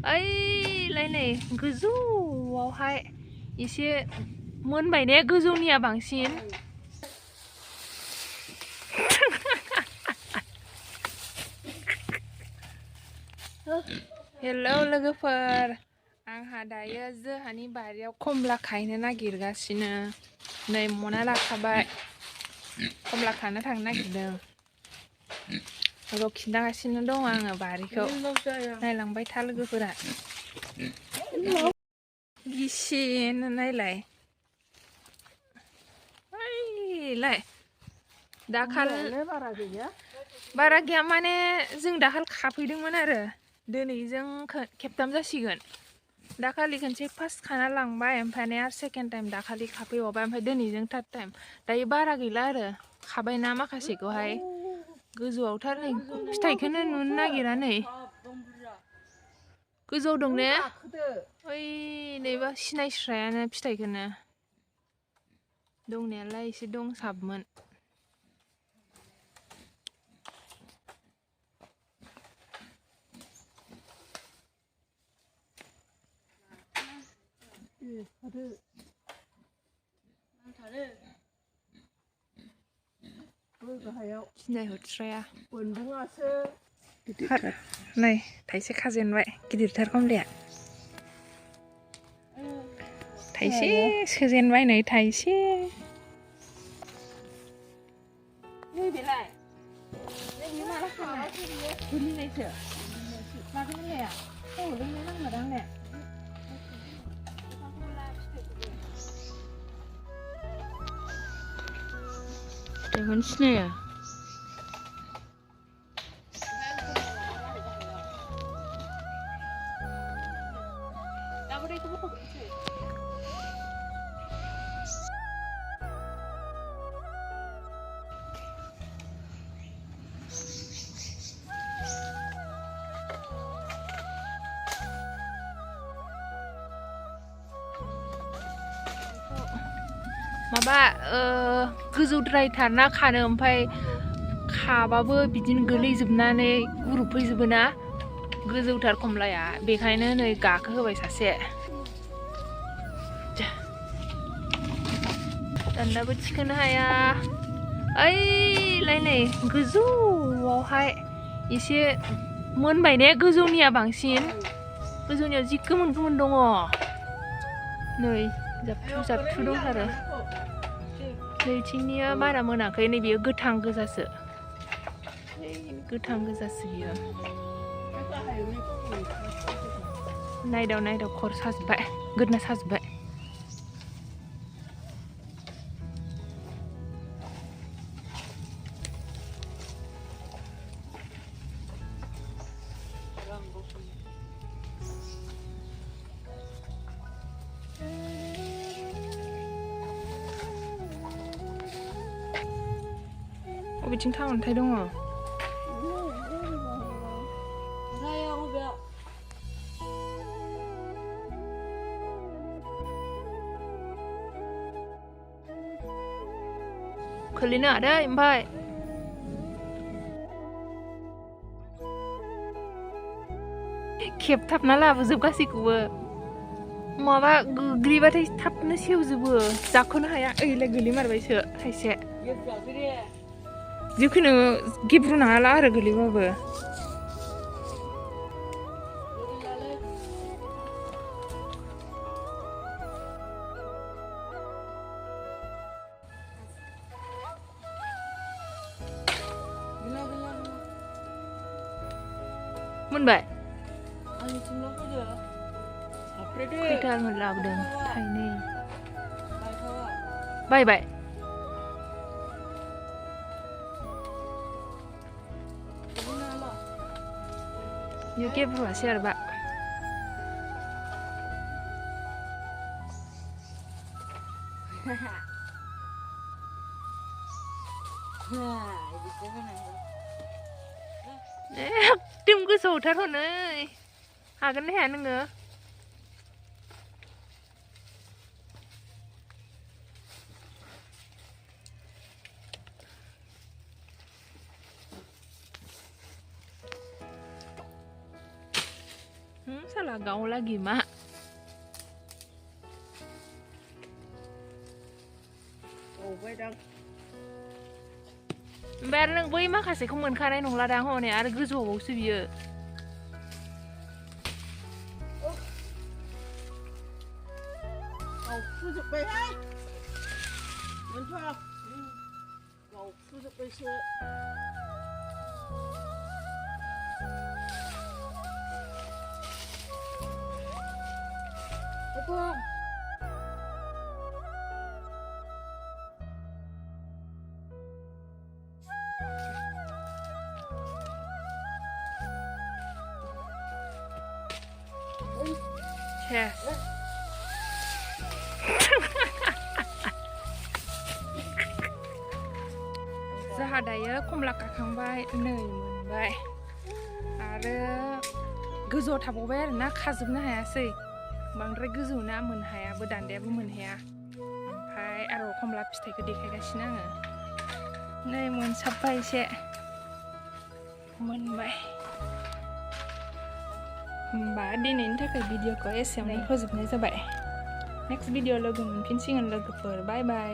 ओइलाय नै गोजौआवहाय एसे मोनबाय ने गोजौनिया बांसिन हेलौ लोगोफोर आंहा दायो जोंहानि बारियाव खमला खायनो नागिरगासिनो नै मना लाखाबाय खमला खानो थांनो नागिरदों र' खिन्थागासिनो दं आङो बारिखौ नायलांबाय था लोगोफोरा गिसिनो नायलाय ओइलाय दाखाल बारा गैया माने जों दाखाल खाफैदोंमोन आरो दिनैजों खेबथाम जासिगोन दाखालि खनसे फार्स्ट खाना लांबाय ओमफ्राय आरो सेकेन्ड टाइम दाखालि खाफैबावबाय ओमफ्राय दिनैजों थार्ड टाइम दायो बारा गैला आरो खाबायना माखासेखौहाय गोजौआवथार नै फिथाइखौनो नुनो नागिरा नै गोजौआव दं ने ओइ नैबा सिनायस्रायानो फिथाइखौनो दंनायालाय एसे दंसाबोमोन सिनायहरस्राया नै थाइसे खाजेनबाय गिदिरथार खमलाया थाइसे सोजेनबाय नै थाइसे नैबेलाय नैबे माला खानाय गोलैनायसो माखौ नांलाया औ लोंनो नांलादां ने फिथाइखौनो सिनाया माबा गोजौद्रायथार ना खानो ओमफ्राय खाबाबो बिदिनो गोलैजोबनानै गुरुबफैजोबो ना गोजौथार खमलाया बेखायनो नै गाखोहोबाय सासे दान्दाबो थिखोनो हाया ओइलाय नै गोजौआवहाय एसे मोनबाय ने गोजौनिया बांसिन गोजौनियाव जि गोमोन गोमोन दङ नै जाबथु जाबथु दंथारो नैथिंनिया बारा मोनाखै नै बेयो गोथां गोजासो बियो नायदाव नायदाव खर साजोब्बाय गोदना साजोब्बाय बबेथिं थांनाय दङ खोलैनो हादै ओमफ्राय खेबथाबना लाबोजोब गासैखौबो माबा गोग्लैबाथाय थाबनो सेवजोबो जाख'नो हाया ओइलाय गोलैमारबायसो थाइसे जिखुनु गेब्रुनो हाला आरो गोलैबाबो मोनबाय खैथा लाबोदों थाइनै बायबाय बेयो गेब्रुआसै आरोबा एकदम गोसोआवथार हनै हागोन ना हाया नोङो salah gaul lagi mak. Oh, wedang. Bayar neng बै माखासेखौ मोनखानाय नंला दां हनै आरो गोजौआवसो बियो. गावफुजोब्बायहाय मोनथ' गावफुजोब्बायसो. Yes. Zaha dayo खमला गाखांबाय नै मोनबाय आरो गोजौआव थाबावबाय आरोना खाजोबनो हायासै बांद्राय गोजौना मोनहायाबो दान्दायाबो मोनहाया ओमफ्राय आरो खमला फिथाइखौ देखायगासिनो आङो नै मोनसाबबाय एसे मोनबाय होमबा दिनैनि थाखाय भिडिअखौ एसेयावनो फोजोबनाय जाबाय नेक्स्ट भिडिअ लोगो मोनफिनसिगोन लोगोफोर बाय बाय